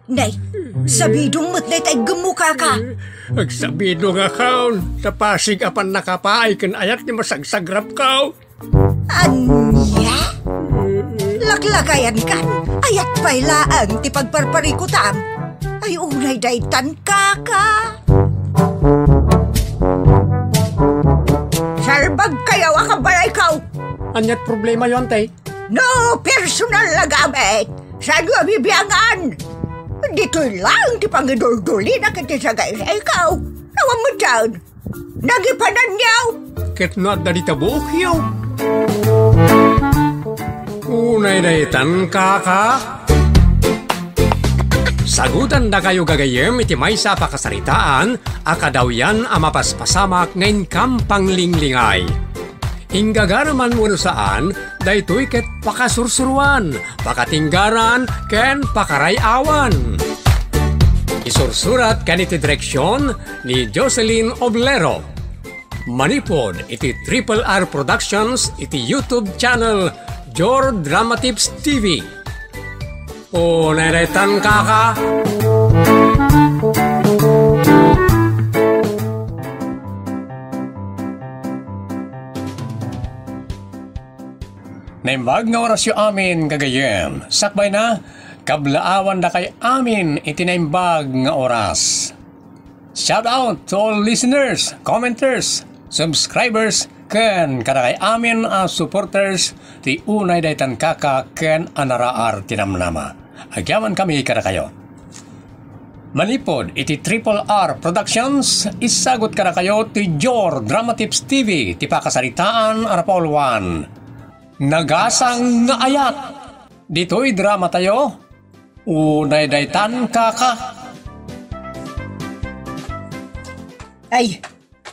Nay, sabidong mo't na itay gemuka ka. Agsabido nga kaon, sa pasig apan nakapaay kan ayat ni masagsagrap kao. Anya? Laklakayan kan, ayat pa'y laang ti pagparparikutam. Ay unay daytan kaka. Sarbag kayaw akabalay kao. Anyat problema yon, tay? No personal na gamit. Sa bibiyangan. Dito'y lang ti pangidol-duli na kiti sa gaya sa ikaw. Nawang mo dyan. Nagipanan niyaw. Ket no at dalita buok yaw. Unay daytan kaka. Sagutan da kayo gagayem iti maysa pakasaritaan, akadaw yan amapaspasamak ngayon kampang linglingay. Hinggagaraman mo saan, daytoy ket pakasursuruan, pakatinggaran, ken pakarayawan. Isursurat kan iti direksyon ni Jocelyn Oblero. Manipod iti Triple R Productions iti YouTube channel Jor Drama Tips TV. O neretan kaka. Naimbag nga orasyo amin kagayem. Sakbay na, kablaawan da kay amin itinaimbag nga oras. Shout out to all listeners, commenters, subscribers, ken kada kay amin supporters ti unay daytan kaka ken anaraar tinamnama. Agyaman kami kada kayo. Manipod iti Triple R Productions, isagot kada kayo ti Jor Drama Tips TV, ti pakasaritaan Arapol 1. Nagasang nga ayat. Dito'y drama tayo. Unay daytan kaka. Ay,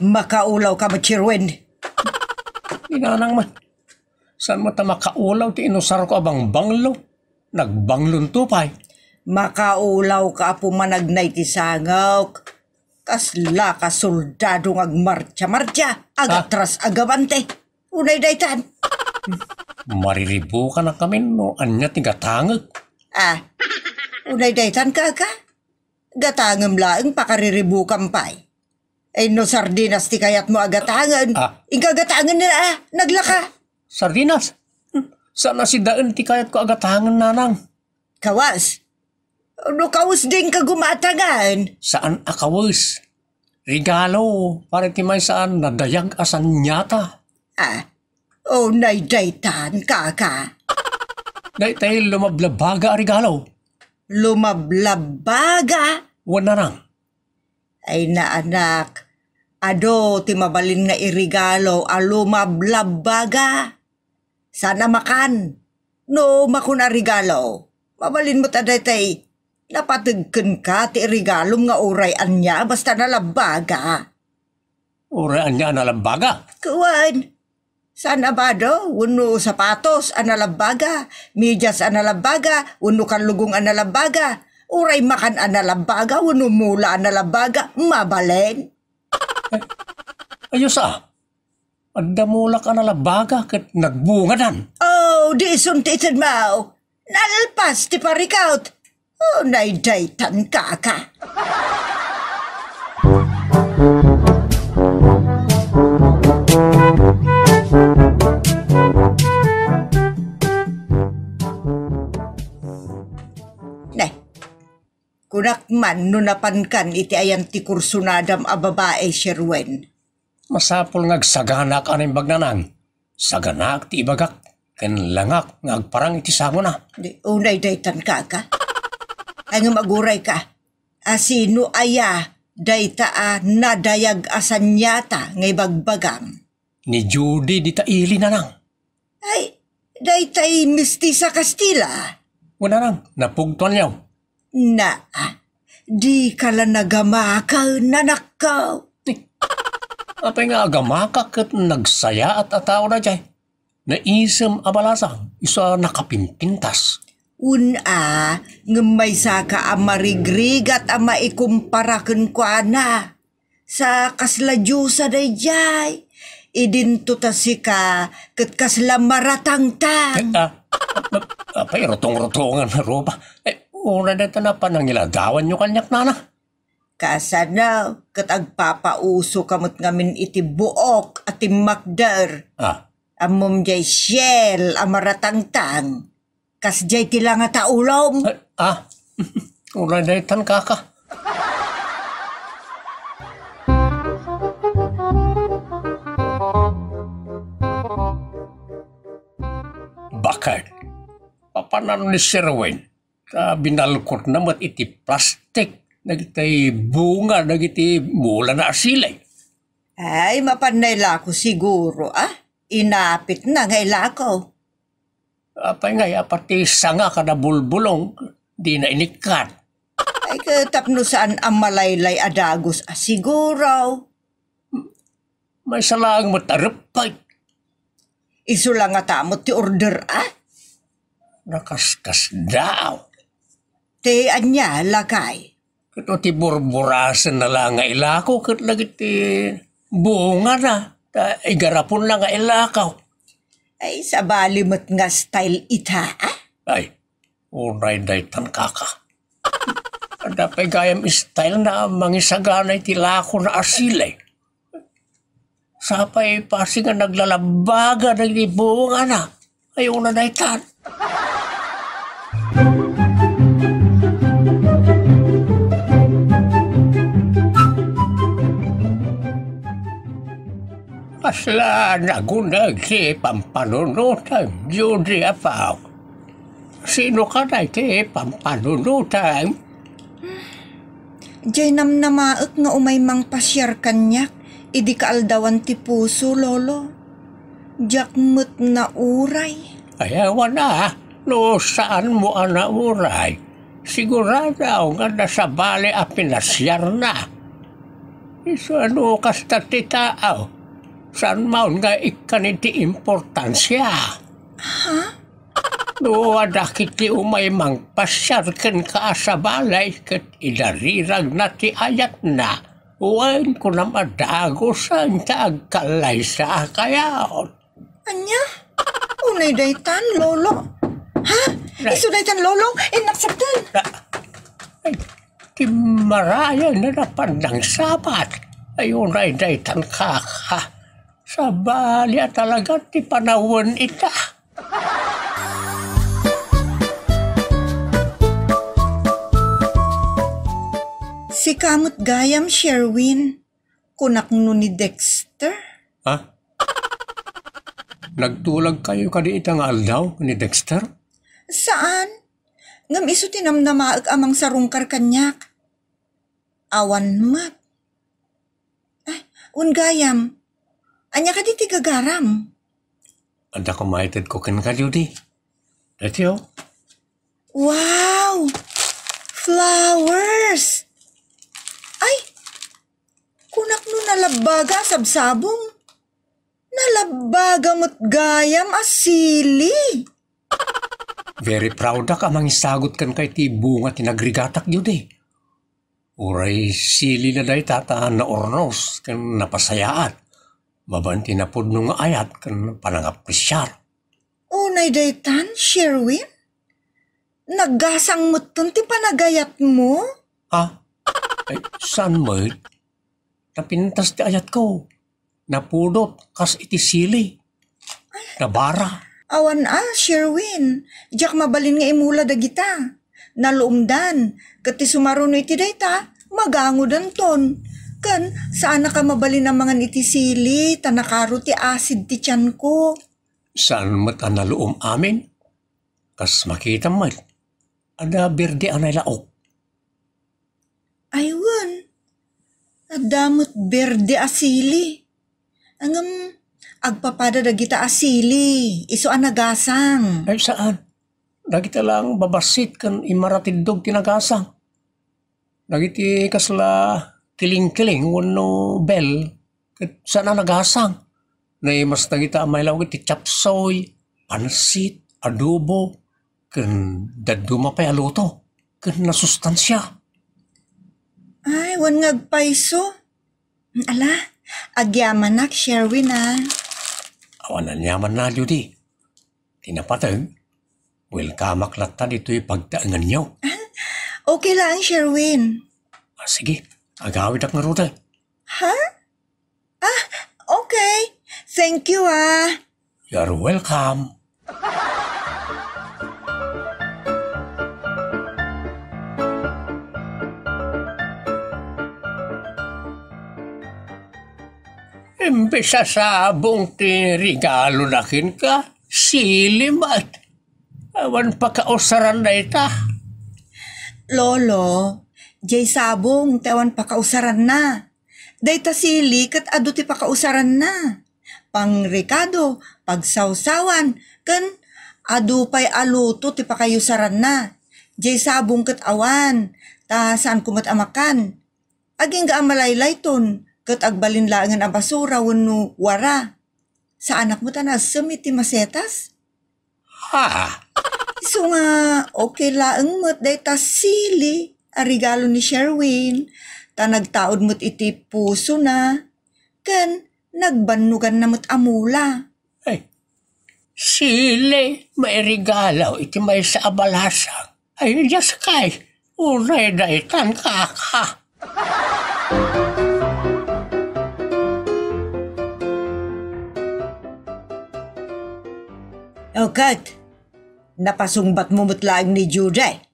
makaulaw ka Chirwen. Inanang man. Saan mo ta makaulaw ti inusar ko abang banglo? Nagbanglon tupay. Makaulaw ka pumanagnay ti sangok. Kasla ka soldado agmarcha-marcha. Agatras agabante. Unay daytan. Mariribo ka na kami no anya ti gatangag. Unay daytan kaka. Gatangam laeng pakariribo kampay. Ay no sardinas ti kayat mo agatangan. Inka gatangan na naglaka. Sardinas? Saan na si daan ti kayat ko agatangan nanang? Kawas. No kawas din ka gumatangan. Saan akawas? Regalo. Para ti may saan nadayag asan nyata. Unay daytan kaka. Daytay lumablabaga regalo. Lumablabaga? Wala nang. Ay na anak, ado ti mabalin nga irigalo lumablabaga. Sana makan. No makuna regalo. Mabalin mo taday tay napatagkan ka ti regalom nga uray anya basta nalabaga. Uray anya nalabaga? Kuwan. Sana ba do? Uno sapatos analabaga, medyas analabaga, uno kanlugong analabaga. Uray makan analabaga, uno mula analabaga, mabalin. Ayos Adda mulak analabaga kat nagbungadan. Oh, di suntitan mo. Nalalpas ti parikaut. Oh, naidaytan kaka. Kunak man no napankan iti ayan ti kursunadam a babae Sherwen. Masapol ngagsaganak anay bagnanang. Saganak ti ibagak. Ken langak ngagparang iti sango na. Unay daytan kaka. Ang maguray ka. Asino aya dayta nadayag asanyata ngay bagbagam. Ni Judy di taili na nang. Ay, daytay mistisa Kastila. Wala nang, napugtuan yaw. Di kala nagamaka nanakaw. Apay nga agamaka kat nagsaya at ataw na jay. Naisem abalasang isa nakapimpintas. Ngamay saka amarigrigat ama ikumparaken ko ana. Sa kasladyusa day jay. Idinto ta sika kat kasla maratangtang. Apay rotong-rotongan na roba. Una na na panangiladawan nyo kanyak nana. Kasana, kat agpapauso kamot ngamin iti buok at imakdar. Amom jay shell, amaratangtang. Kas jay tila nga taulom. Una na itan kaka. Bakit? Papanan ni Sherwin? Binalkot naman iti plastik. Nagitay bunga, nagiti mula na asilay. Ay, mapanayla ko siguro, Inapit na ngayla ko. Apay nga, pati sanga ka na bulbulong, di na inikat. Ay, katapno saan ang malaylay adagos, siguro. May salang matarapay. Iso lang nga tamot ti order, Nakaskas daw. Te anya, lakay. Ito ti burburasan na lang nga ilakaw, kat lagi ti bunga na. Igarapon lang nga ilakaw. Ay, sa balimot nga style ita, Ay, unay daytan kaka. Dapay gayam style na mangisaganay ti lako na asilay. Sapay pasi nga naglalabaga na bunga na. Ay, una daytan. Asla nagunag si pampanunutan, Judy Apaw. Sino ka na iti pampanunutan? Diyay namnamaak nga umay mang pasyar kanyak, idi kaaldawan ti puso, lolo. Jakmut na uray. Ayawan na, no saan mo ana uray? Sigurado nga nasa bale a pinasyar na. Iso ano kasta ti tao? Saan maun nga ikaniti importansya? No, adakit ti umay mang pasyar ken ka sa balay ket idarirag na ti ayat na. Uwan ko na madago saan ta agkalay sa kayaon. Anya? Unay daytan, lolo. Iso daytan, lolo? Naksaktan. Ay, ti maraya na napandang sabat. Ayun ay daytan kaka. Sa balya talaga ti panawon ita. Si kamot gayam, Sherwin. Kunak no ni Dexter. Nagtulag kayo kadi itang aldaw ni Dexter? Saan? Ngam iso tinamnamaag amang sarungkar kanyak. Awan mat. Gayam. Anya ka di tigagaram. Anda kumaited ko ken ka, Judy. Dati Wow! Flowers! Ay! Kunak no nalabaga sabsabong. Nalabaga mo't gayam asili. Very proud ka amang isagot kan kay ti bunga tinagrigatak, Judy. Uray sili na day tataan na ornos kan napasayaan. Mabanti na po nung ayat kan panangapresyar. Unay daytan, Sherwin? Naggasang mo ti panagayat mo? Ay, saan mo? Napintas ti ayat ko. Napudot kas iti sili. Nabara. Awan Sherwin. Diyak mabalin nga imula dagita. Naluumdan. Kati sumaruno iti dayta, magangudan ton. Kan, saan ka mabalin ang mga itisili, tanakaro ti acid ti tiyan ko. Saan mo't naluom amin? Kas makita mo, ada berde anay laok. Aywan, adamot berde asili. Angam, agpapada dagita asili, iso anagasang. Ay saan? Dagita lang babasit kan imaratidog tinagasang. Dagiti kasla kiling-kiling wano bel ket sana nagasang. Nay mas dagita amay law iti chapsoy, pansit, adobo, ken daduma pay aluto, ken nasustansya. Ay, wan ngagpaiso. Ala, agyaman nak, Sherwin Awanan yaman na, Judy. Tinapatag, welcome aklata dito'y pagdaangan niyo. Okay lang, Sherwin. Sige, agawid ak nga rute. Ha? Okay. Thank you, You're welcome. Imbes sa sabong tinirigalo nakin ka, silim at awan pa kausaran na ita. Lolo, jay sabong, tawan pakausaran na. Dayta sili, kat ado ti pakausaran na. Pang Ricardo, pagsawsawan, kan ado pa'y aluto ti pakayusaran na. Jay sabong kat awan, ta saan kumat amakan. Aging ga amalaylay ton, kat agbalin laangan ang basura wano wara. Sa anak mo tanas sumiti masetas? Ha? So nga, okay laang mo't dayta sili, a regalo ni Sherwin. Ta nagtaod mo't iti puso na, kan nagbanugan na mo't amula. Ay, sili, may regalaw iti may sa abalasang. Ay, Diyos kay, unay na itan kaka. O Kat, napasungbat mo mo't laang ni Juday.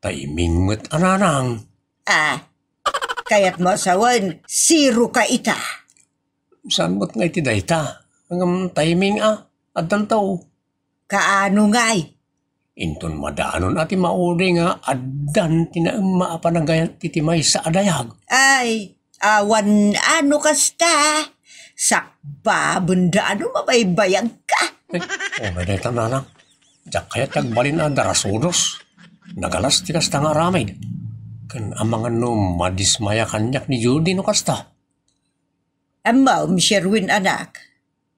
Taiming mo't ananang. Kaya't mo asawan, zero ka ita. Saan mo't nga iti dayta? Ang timing at tantaw. Kaano nga'y? Inton madaanon ati mauri nga addan tinaang maapanagayat iti may sa adayag. Ay, awan ano kasta? Sakba, bunda ano mabaybayag ka? May dayta nanang. Diyak kaya tagbalin ang darasudos. Nagalas ti kasta nga ramay. Kan amangan no madismaya kanyak ni Judy no kasta. Amaw, Sherwin anak,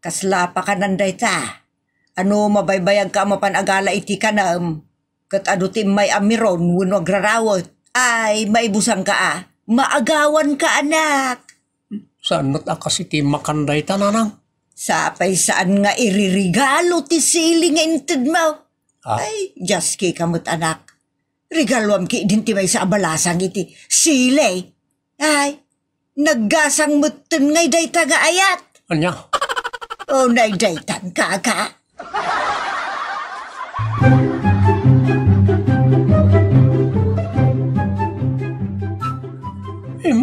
kasla pa ka nanday ta. Ano mabaybayag ka mapanagala iti kanam. Kat ado ti may amiron wano agrarawot. Ay, maibusang ka Maagawan ka anak. Saan mo't akas iti makanday ta nanang? Sapay saan nga iririgalo ti sili nga inted mo. Ay, just kay kamot anak. Regaluam ki din ti may sa abalasang iti sili. Ay, naggasang mutten ngay day taga ayat. Anya? O naydaytan kaka.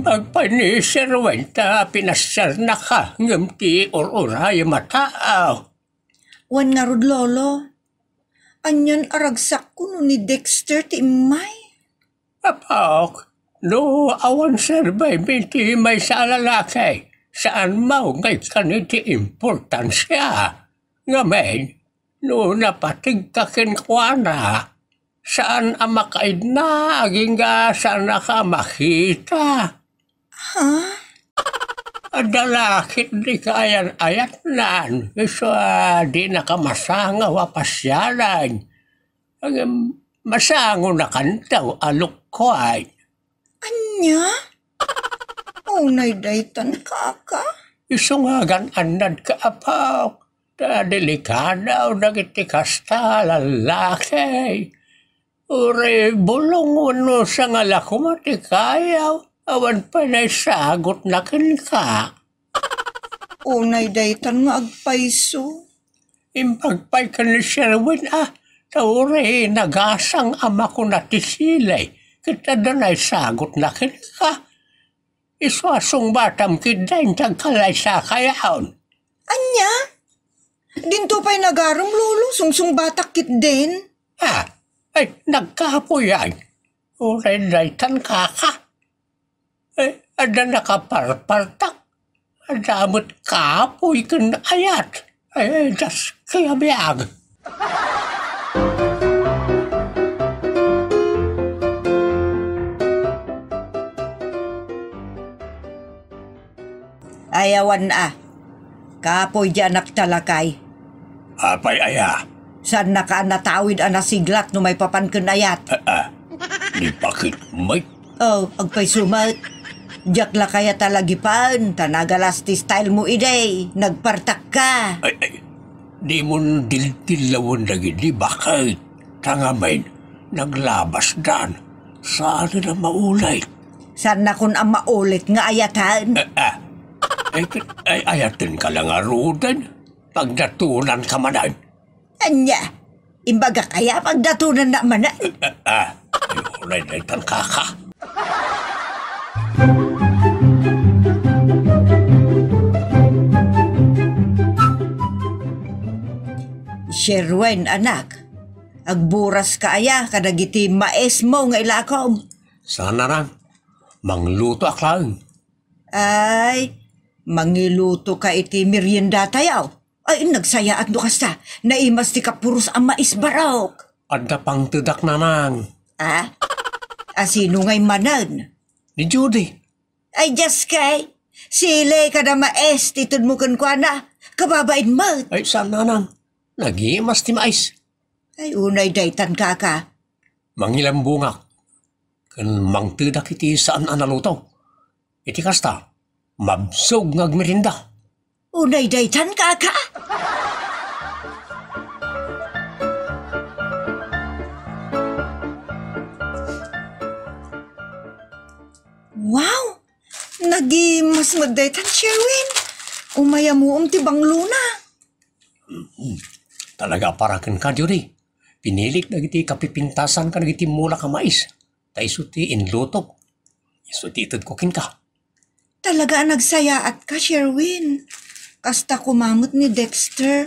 Magpanisirwen ta pinasyar na ka ngam ti or-oray mataaw. Wan nga rod lolo. Anyan aragsak ko no ni Dexter ti imay. Apok, no awan serbay binti may sa lalaki. Saan mau ngay kaniti importansya. Ngamen, no napatig kakin kwana. Saan amakaid na aging saan ka makita. Ha? Adalakit di kayan ayat nan. Isa di nakamasanga wapasyalan. Masango na kantaw alok ko ay. Anya? O naydaytan kaka? Iso nga gananad ka apaw. Da delikadaw nagiti kasta lalaki. Ure bulong wano sa nga lakumati kayaw. Awan pa na sagot na kin ka. O naydaytan nga agpaiso. Impagpay ka ni Sherwin taure nagasang ama ko na tisilay. Kita danay sagot na kin ka. Iswasong batam kidain tagkalay sa kayaon. Anya? Dinto pa'y nagaram lolo, sungsung batak kit din. Ay, nagkapo yan. Uray daytan kaka. Ay, ada nakaparpartak. Adamot kapoy kan ayat. Ay, das kaya biyag. Ayawan kapoy di anak talakay. Apay aya. Saan natawid siglat no may papankenayat. Di bakit may? Oh, agpay sumat. Diyak la kaya talagipan, tanagalas ti style mo iday, nagpartak ka. Ay, di mo dilawon lagi di bakit? Tangamain, naglabas dan. Saan na maulay? Saan na kun ang maulit nga ayatan? Ay, ayatin ka lang arudan. Pagdatunan ka manan. Anya, imbaga kaya pagdatunan na manan? Ay, ulay na itang kaka. Sherwin, anak. Agburas ka aya, kadagiti maes mo nga ilakom. Sana rang, mangluto aklang. Ay, mangiluto ka iti merienda tayaw. Ay, nagsaya at kasta, naimas ti kapuros ang mais barok. Adda pang tudak na nang. Sino ngay manan? Ni Judy. Ay, just kay, sile ka na maes, titun mo kan kwa na, kababain mo. Ay, sana nang, nagimas ti mais. Ay, unay daytan ka. Mangilang bungak. Kan mangtudak iti saan analuto. Iti kasta, mabsog ngagmerinda. Unay daytan ka. Wow! Nagimas magdaytan, Sherwin. Umaya mo ti Bangluna. Talaga parakan ka, Judy. Pinilik na giti kapipintasan ka na giti mula ka mais. Taiso ti inlutok. Iso ti itad kukin ka. Talaga nagsaya at ka, Sherwin. Kasta kumamot ni Dexter.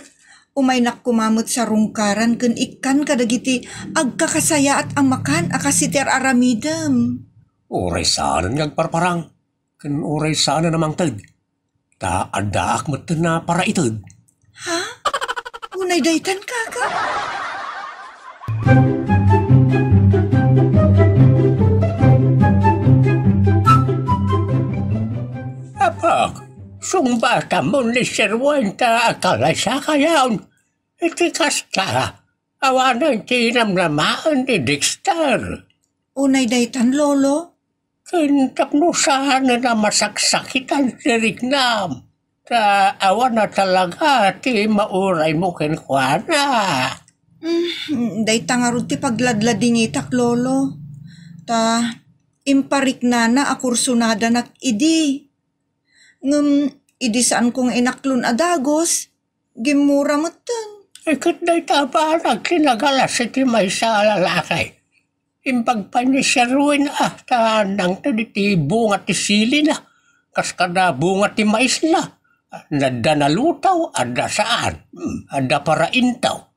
Umaynak kumamot sa rungkaran kun ikan kadagiti agkakasaya at amakan akasiter aramidem. Uray sana ngagparparang. Kan uray sana namang tag. Ta adaak mo na para itad. Ha? Unay daytan ka. Apak, sumba ka mo ni Sherwin ta akalay sa kayaon. Iti kasta, awanan tinamlamaan ni Dexter. Unay daytan, Lolo. Kintak no sana na masaksakitan si Rignam. Ta awan na talaga ti mauray mo kinkwana. Dayta nga rin ti pagladladingitak, Lolo. Ta, imparik na akursunada nak idi. Idi saan kong inaklon adagos, gimura mo tan. Ikot na itapa nagkinagalas iti may sa lalakay. Impagpa ni Sherwin ta nang ti bunga ti sili na. Kas kada bunga ti mais na. Nada nalutaw, ada saan. Ada para intaw.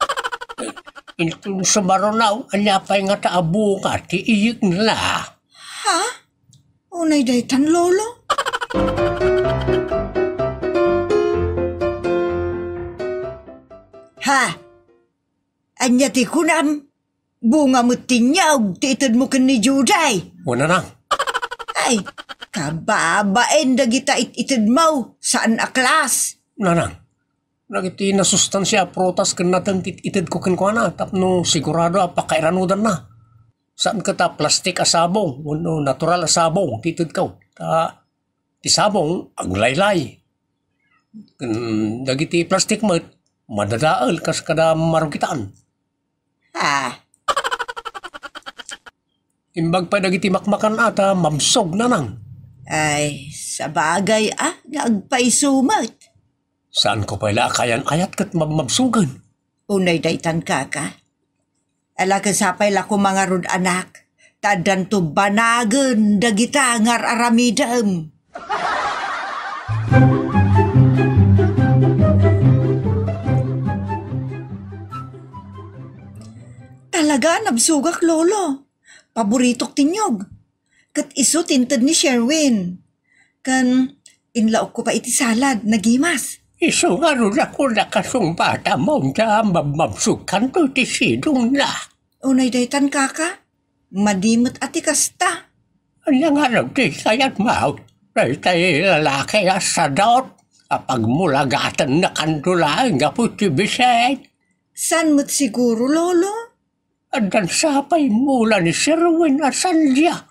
Itong sumaronaw, anyapay nga taabunga ti iyik nila. Ha? Unay daytan, Lolo? Ha? Anya ti kunam? Bunga mo tinyaw, ti itad mo kan ni Juday. Una nang. Ay, kababain dagita itid mo, saan aklas? Nanang. Nagiti na sustansya protas kan natang itid ko kinkwana tapno sigurado apakairanudan na. Saan ka ta plastik asabong, no natural asabong, titid ka. Ti sabong, ang laylay. Dagiti plastik mo, madadaal kas kada marugitaan. Ha? Imbag pa dagiti makmakan ata, mamsog na nang. Ay, sa bagay nagpaisumat. Saan ko pala kayan ayat kat mamsugan? Unay daytan ka. Ala kasapay la ko mga rod anak. Tadan to banagen dagita ngar aramidem. Talaga nabsugak, Lolo. Paboritok tinyog. Kat iso tinted ni Sherwin. Kan inlaok ko pa iti salad, nagimas. Iso nga rin ako nakasumbata mo na mamsukan to ti sidong na. Unay daytan kaka, madimot ati kasta. Ano nga rin ti kayat maut. Tay lalaki asadot. Apagmulagatan na kandulaan nga po ti bisay. San mo't siguro, Lolo? Adan sapay mula ni Sherwin at Sandia.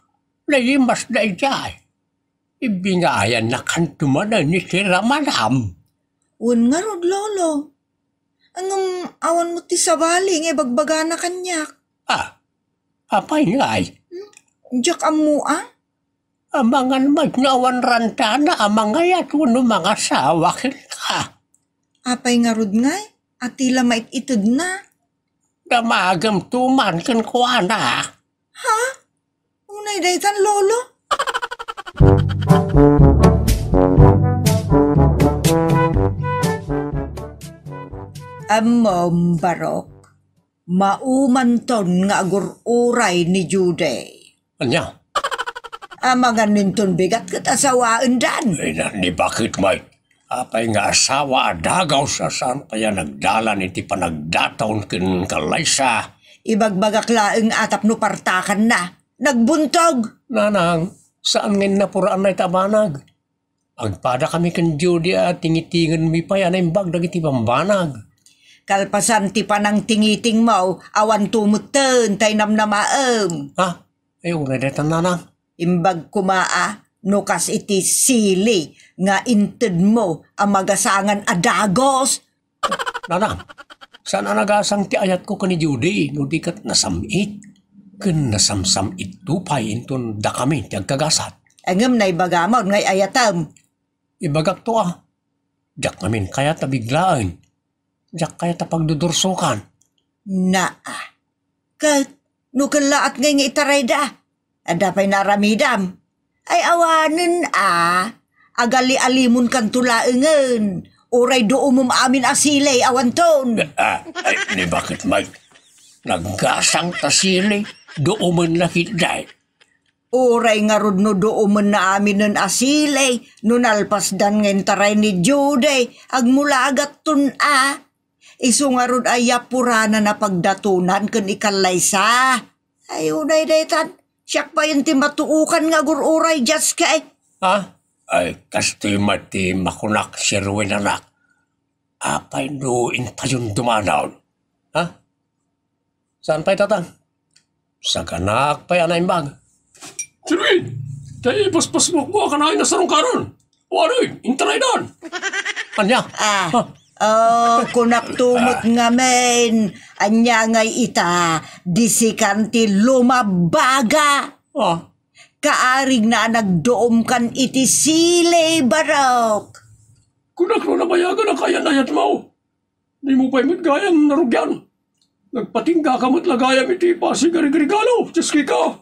Nayimas na ijay. Ibingayan na kantumanan ni Siramanam. Un nga rod, Lolo. Anong awan mo ti sabali, bagbaga na kanyak. Apay ngay. Jak amu ah? Amangan magnawan rantana amang ngayat wano mga sawak ka. Apay nga rod ngay? At tila mait itid na. Damagam tuman kan kuana. Ha? Unay daytan lolo? Amom barok. Maumanton nga agururay ni Juday. Anya? Amangan ninton bigat kat asawaan dan. Ay na, ni bakit may? Apay nga asawa adagaw sa saan kaya nagdalan iti panagdataon kin kalaysa. Ibagbagak laeng atap no partakan na. Nagbuntog. Nanang, saan ngayon napuraan na itabanag? Agpada kami kan Judy at tingitingan mi pa yan ang bagdag iti bambanag. Kalpasan ti panang tingiting mo, awan tumutten, tay namnamaem. Ha? Ay, uredetan nanang. Imbag kumaa, nukas iti sili, nga inted mo, ang magasangan adagos. Nanang, saan nagasang ti ayat ko ka ni Judy, no di kat nasamit? Kun nasamsam itupay inton da kami ti agkagasat. Angem na ibagamon ngay ayatam. Ibagak to ah. Diyak namin kaya tabiglaan. Diyak kaya tapagdudursukan. Kat, nukalaat ngay nga itaray da. Adapay naramidam. Ay awanen agali alimun kan tulaengen. Uray do umum amin asilay awanton. Ay, ni bakit may naggasang tasili dooman na hiday. Uray nga rod no dooman na amin ng asilay. Nunalpasdan ngayon taray ni Juday. Agmulagat tun Isu nga rod ay yapurana na pagdatunan kan ikalaysa. Ay unay daytan. Siyak pa yun ti matuukan nga gururay just kay. Ha? Ay, kastoy mati makunak si Ruin anak. Apay doon pa yung dumanaw. Ha? Saan pa'y tatang? Sa kanak pa'y anay bag. Si Ruin, tayo paspas mo ka na ay nasarong karon. O ano yun, intanay doon. Anya? Kunak tumot nga men. Anya ngay ita, disikan ti lumabaga. Kaarig na nagdoom kan iti sile barok. Kunak no nabayagan ang kaya nayat mo. Di mo pa'y gayang narugyan. Nagpatingga ka mo't lagayam iti pasigari-garigalo. Just ka.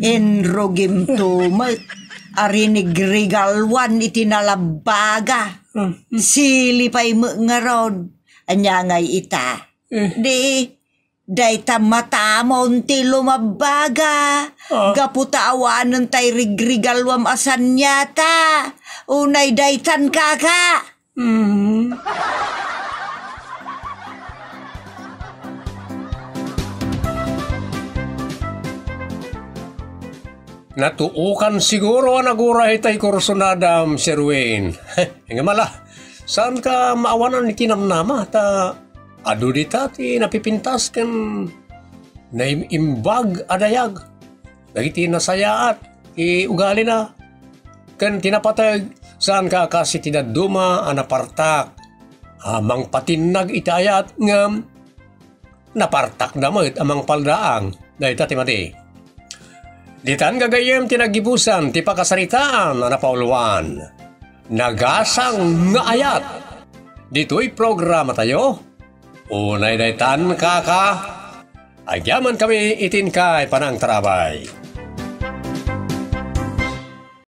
Inrugim tumot. Arinig rigalwan iti nalabaga. Sili pa'y ngaron. Anya ngay ita. Day matamon ti lumabaga. Gaputa awanan tay rigrigalwam asan yata. Unay daytan kaka. Natuukan siguro ang naguray tay kursunadam, Sir Wayne. Nga mala, saan ka maawanan ni kinamnama? Ado dita ti napipintas kan naimbag adayag. Dagiti nasayaat, ugali na. Kan tinapatag, saan ka kasi tinaduma anapartak. Amang patinag itayat ngam napartak damot amang paldaang. Dahita ti mati. Ditan gagayem tinagibusan ti pakasaritaan na napauluan. Nagasang nga ayat. Dito'y programa tayo. Unay daytan kaka. Agyaman kami itin kay panang trabay.